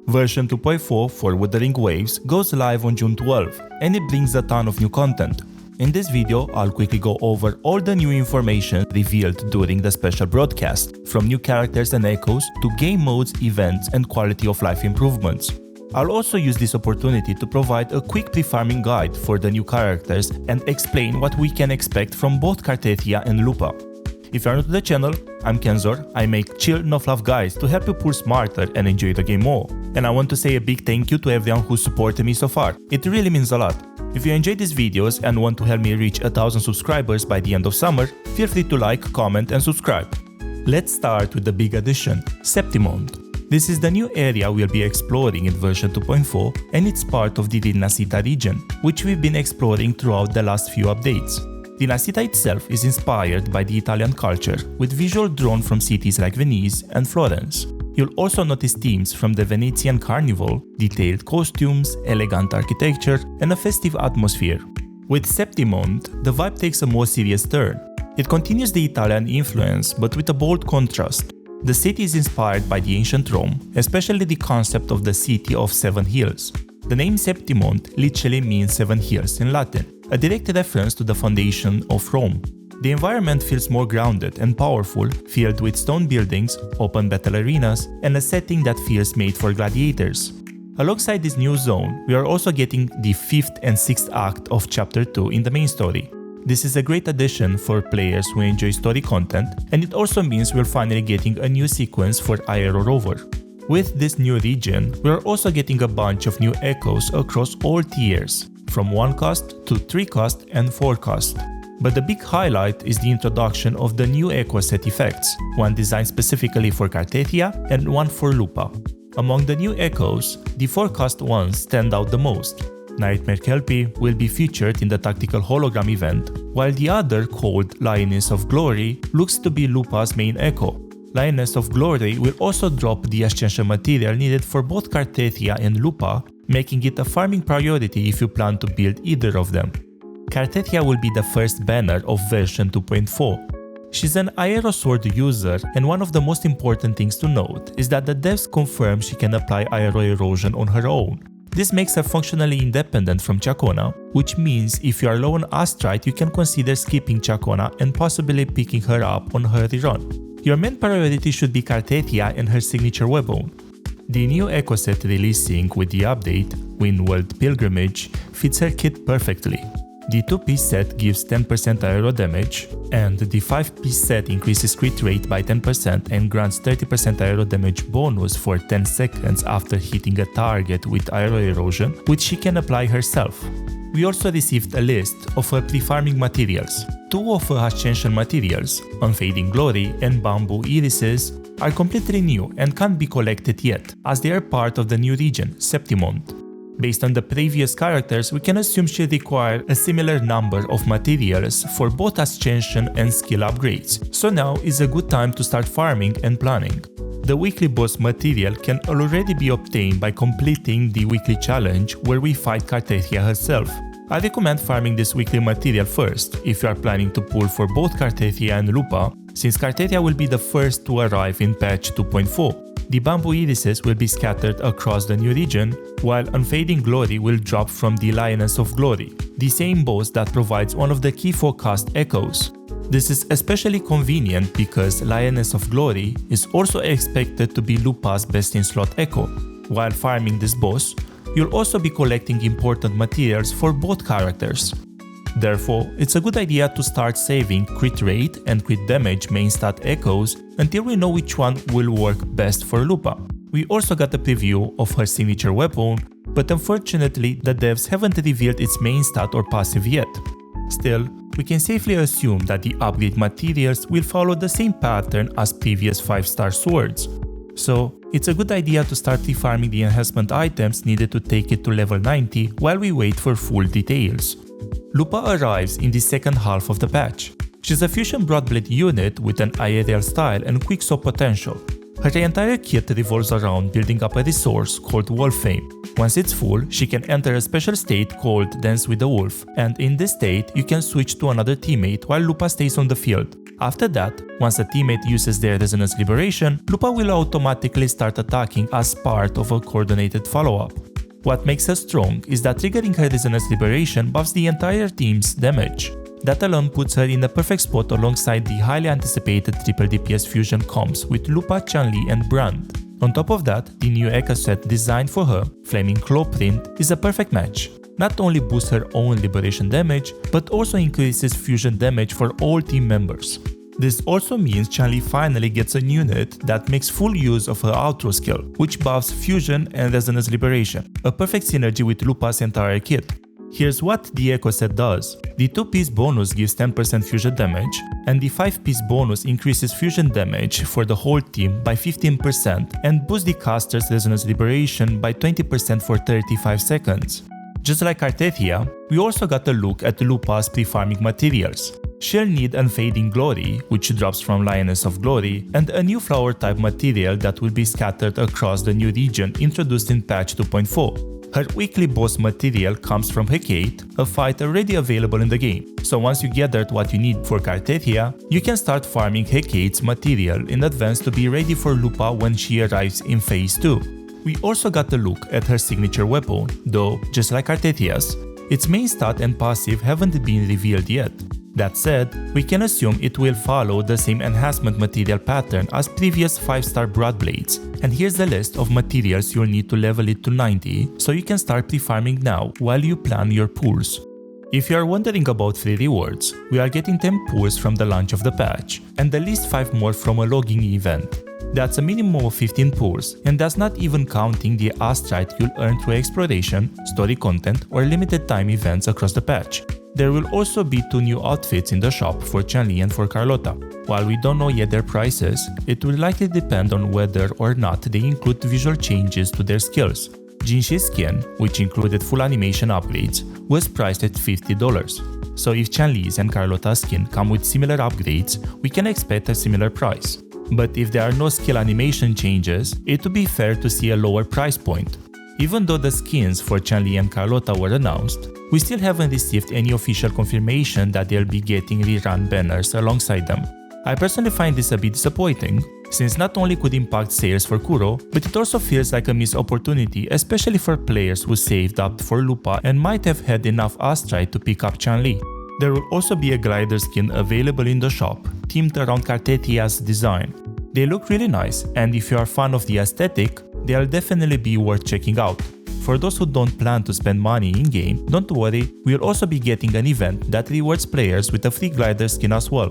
Version 2.4 for Wuthering Waves goes live on June 12, and it brings a ton of new content. In this video, I'll quickly go over all the new information revealed during the special broadcast, from new characters and echoes to game modes, events, and quality of life improvements. I'll also use this opportunity to provide a quick pre-farming guide for the new characters and explain what we can expect from both Cartethyia and Lupa. If you are new to the channel, I'm Kenzor. I make chill, no-fluff guides to help you pull smarter and enjoy the game more. And I want to say a big thank you to everyone who supported me so far. It really means a lot. If you enjoyed these videos and want to help me reach 1000 subscribers by the end of summer, feel free to like, comment and subscribe. Let's start with the big addition, Septimont. This is the new area we'll be exploring in version 2.4, and it's part of the Rinascita region, which we've been exploring throughout the last few updates. Rinascita itself is inspired by the Italian culture, with visual drawn from cities like Venice and Florence. You'll also notice themes from the Venetian carnival, detailed costumes, elegant architecture, and a festive atmosphere. With Septimont, the vibe takes a more serious turn. It continues the Italian influence, but with a bold contrast. The city is inspired by the ancient Rome, especially the concept of the city of seven hills. The name Septimont literally means seven hills in Latin, a direct reference to the foundation of Rome. The environment feels more grounded and powerful, filled with stone buildings, open battle arenas, and a setting that feels made for gladiators. Alongside this new zone, we are also getting the 5th and 6th act of Chapter 2 in the main story. This is a great addition for players who enjoy story content, and it also means we're finally getting a new sequence for Aero Rover. With this new region, we are also getting a bunch of new echoes across all tiers, from 1 cost to 3 cost and 4 cost. But the big highlight is the introduction of the new echo set effects, one designed specifically for Cartethyia and one for Lupa. Among the new echoes, the 4 cost ones stand out the most. Nightmare Kelpie will be featured in the tactical hologram event, while the other, called Lioness of Glory, looks to be Lupa's main echo. Lioness of Glory will also drop the ascension material needed for both Cartethyia and Lupa, making it a farming priority if you plan to build either of them. Cartethyia will be the first banner of version 2.4. She's an aerosword user, and one of the most important things to note is that the devs confirm she can apply aero erosion on her own. This makes her functionally independent from Chacona, which means if you are low on Astrite, you can consider skipping Chacona and possibly picking her up on her rerun. Your main priority should be Cartethyia and her signature weapon. The new echo set releasing with the update, Windworld Pilgrimage, fits her kit perfectly. The 2-piece set gives 10% aero damage, and the 5-piece set increases crit rate by 10% and grants 30% aero damage bonus for 10 seconds after hitting a target with aero erosion, which she can apply herself. We also received a list of her pre-farming materials. 2 of her ascension materials, Unfading Glory and Bamboo Irises, are completely new and can't be collected yet, as they are part of the new region, Septimont. Based on the previous characters, we can assume she requires a similar number of materials for both ascension and skill upgrades, so now is a good time to start farming and planning. The weekly boss material can already be obtained by completing the weekly challenge where we fight Cartethyia herself. I recommend farming this weekly material first if you are planning to pull for both Cartethyia and Lupa, since Cartethyia will be the first to arrive in patch 2.4. The Bamboo Irises will be scattered across the new region, while Unfading Glory will drop from the Lioness of Glory, the same boss that provides one of the key 4-cast echoes. This is especially convenient because Lioness of Glory is also expected to be Lupa's best-in-slot echo. While farming this boss, you'll also be collecting important materials for both characters. Therefore, it's a good idea to start saving crit rate and crit damage main stat echoes until we know which one will work best for Lupa. We also got a preview of her signature weapon, but unfortunately the devs haven't revealed its main stat or passive yet. Still, we can safely assume that the upgrade materials will follow the same pattern as previous 5-star swords. So, it's a good idea to start refarming the enhancement items needed to take it to level 90 while we wait for full details. Lupa arrives in the second half of the patch. She's a fusion broadblade unit with an aerial style and quickscope potential. Her entire kit revolves around building up a resource called Wolf Fame. Once it's full, she can enter a special state called Dance with the Wolf, and in this state you can switch to another teammate while Lupa stays on the field. After that, once a teammate uses their Resonance Liberation, Lupa will automatically start attacking as part of a coordinated follow-up. What makes her strong is that triggering her Resonance Liberation buffs the entire team's damage. That alone puts her in the perfect spot alongside the highly anticipated triple DPS fusion combos with Lupa, Chun-Li and Brand. On top of that, the new echo set designed for her, Flaming Claw Print, is a perfect match. Not only boosts her own liberation damage, but also increases fusion damage for all team members. This also means Chun-Li finally gets a unit that makes full use of her outro skill, which buffs fusion and resonance liberation, a perfect synergy with Lupa's entire kit. Here's what the echo set does. The 2-piece bonus gives 10% fusion damage, and the 5-piece bonus increases fusion damage for the whole team by 15% and boosts the caster's resonance liberation by 20% for 35 seconds. Just like Cartethyia, we also got a look at Lupa's pre-farming materials. She'll need Unfading Glory, which drops from Lioness of Glory, and a new flower type material that will be scattered across the new region introduced in patch 2.4. Her weekly boss material comes from Hecate, a fight already available in the game. So once you gathered what you need for Cartethyia, you can start farming Hecate's material in advance to be ready for Lupa when she arrives in phase 2. We also got a look at her signature weapon, though just like Cartethia's, its main stat and passive haven't been revealed yet. That said, we can assume it will follow the same enhancement material pattern as previous 5-star Broadblades, and here's the list of materials you'll need to level it to 90 so you can start pre-farming now while you plan your pools. If you are wondering about free rewards, we are getting 10 pools from the launch of the patch, and at least 5 more from a logging event. That's a minimum of 15 pools, and that's not even counting the Astrite you'll earn through exploration, story content, or limited time events across the patch. There will also be 2 new outfits in the shop for Chun-Li and for Carlotta. While we don't know yet their prices, it will likely depend on whether or not they include visual changes to their skills. Jinshi's skin, which included full animation upgrades, was priced at $50. So if Chun-Li's and Carlotta's skin come with similar upgrades, we can expect a similar price. But if there are no skill animation changes, it would be fair to see a lower price point. Even though the skins for Chun-Li and Carlotta were announced, we still haven't received any official confirmation that they'll be getting rerun banners alongside them. I personally find this a bit disappointing, since not only could impact sales for Kuro, but it also feels like a missed opportunity, especially for players who saved up for Lupa and might have had enough Astrite to pick up Chun-Li. There will also be a glider skin available in the shop, themed around Cartethia's design. They look really nice, and if you are a fan of the aesthetic, they'll definitely be worth checking out. For those who don't plan to spend money in-game, don't worry, we'll also be getting an event that rewards players with a free glider skin as well.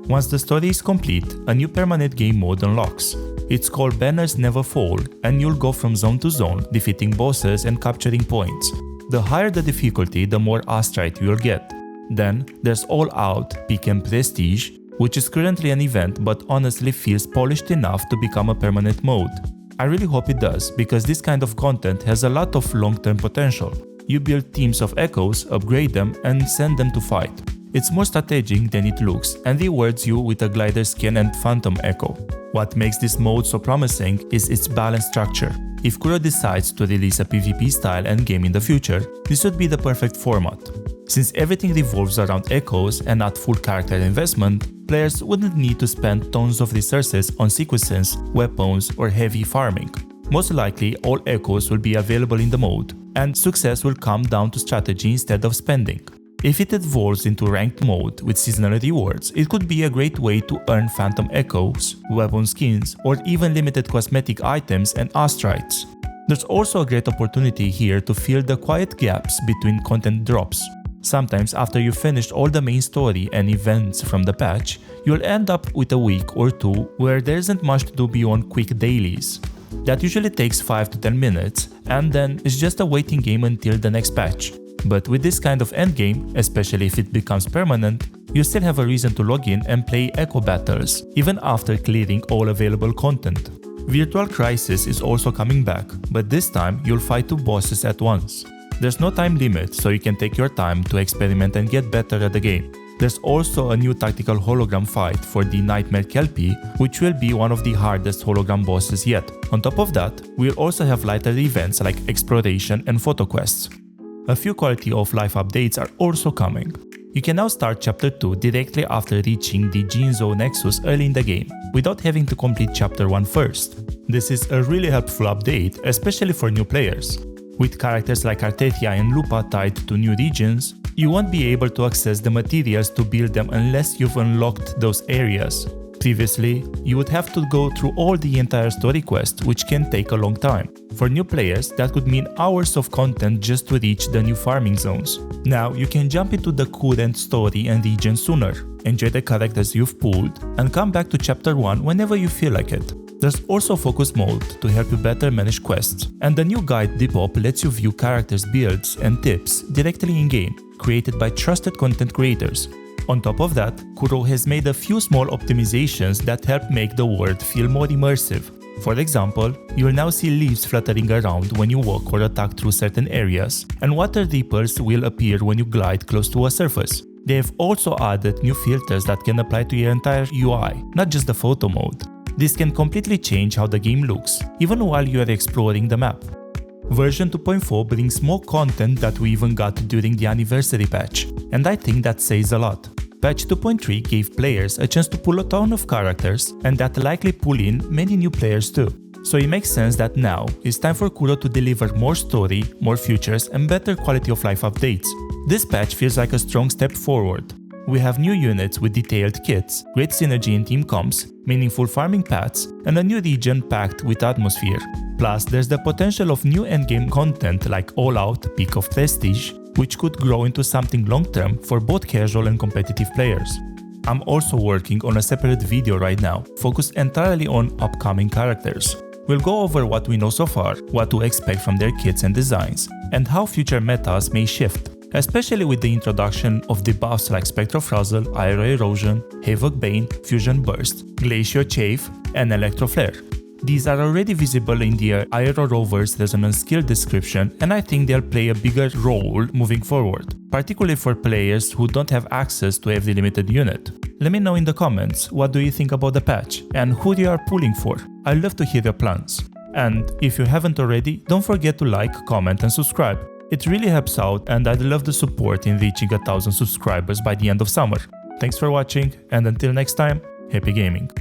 Once the story is complete, a new permanent game mode unlocks. It's called Banners Never Fall, and you'll go from zone to zone, defeating bosses and capturing points. The higher the difficulty, the more Astrite you'll get. Then, there's All Out, Peak and Prestige, which is currently an event but honestly feels polished enough to become a permanent mode. I really hope it does, because this kind of content has a lot of long-term potential. You build teams of echoes, upgrade them, and send them to fight. It's more strategic than it looks, and rewards you with a glider skin and phantom echo. What makes this mode so promising is its balanced structure. If Kuro decides to release a PvP style endgame in the future, this would be the perfect format. Since everything revolves around echoes and not full character investment, players wouldn't need to spend tons of resources on sequences, weapons, or heavy farming. Most likely, all echoes will be available in the mode, and success will come down to strategy instead of spending. If it evolves into ranked mode with seasonal rewards, it could be a great way to earn phantom echoes, weapon skins, or even limited cosmetic items and Astrites. There's also a great opportunity here to fill the quiet gaps between content drops. Sometimes after you've finished all the main story and events from the patch, you'll end up with a week or two where there isn't much to do beyond quick dailies. That usually takes 5 to 10 minutes, and then it's just a waiting game until the next patch. But with this kind of endgame, especially if it becomes permanent, you still have a reason to log in and play echo battles, even after clearing all available content. Virtual Crisis is also coming back, but this time you'll fight 2 bosses at once. There's no time limit, so you can take your time to experiment and get better at the game. There's also a new tactical hologram fight for the Nightmare Kelpie, which will be one of the hardest hologram bosses yet. On top of that, we'll also have lighter events like exploration and photo quests. A few quality of life updates are also coming. You can now start Chapter 2 directly after reaching the Jinzhou Nexus early in the game, without having to complete Chapter 1 first. This is a really helpful update, especially for new players. With characters like Cartethyia and Lupa tied to new regions, you won't be able to access the materials to build them unless you've unlocked those areas. Previously, you would have to go through all the entire story quest, which can take a long time. For new players, that could mean hours of content just to reach the new farming zones. Now, you can jump into the current story and region sooner, enjoy the characters you've pulled, and come back to Chapter 1 whenever you feel like it. There's also focus mode to help you better manage quests, and the new guide Depop lets you view characters' builds and tips directly in-game, created by trusted content creators. On top of that, Kuro has made a few small optimizations that help make the world feel more immersive. For example, you will now see leaves fluttering around when you walk or attack through certain areas, and water ripples will appear when you glide close to a surface. They have also added new filters that can apply to your entire UI, not just the photo mode. This can completely change how the game looks, even while you are exploring the map. Version 2.4 brings more content that we even got during the anniversary patch, and I think that says a lot. Patch 2.3 gave players a chance to pull a ton of characters, and that likely pull in many new players too. So it makes sense that now it's time for Kuro to deliver more story, more features, and better quality of life updates. This patch feels like a strong step forward. We have new units with detailed kits, great synergy in team comps, meaningful farming paths, and a new region packed with atmosphere. Plus, there's the potential of new endgame content like All Out, Peak of Prestige, which could grow into something long-term for both casual and competitive players. I'm also working on a separate video right now, focused entirely on upcoming characters. We'll go over what we know so far, what to expect from their kits and designs, and how future metas may shift, especially with the introduction of debuffs like Spectrofrazzle, Aero Erosion, Havoc Bane, Fusion Burst, Glacier Chafe, and Electro Flare. These are already visible in the Aero Rover's resonance skill description, and I think they'll play a bigger role moving forward, particularly for players who don't have access to every limited unit. Let me know in the comments what do you think about the patch and who you are pulling for. I'd love to hear your plans. And if you haven't already, don't forget to like, comment and subscribe. It really helps out, and I'd love the support in reaching 1,000 subscribers by the end of summer. Thanks for watching, and until next time, happy gaming!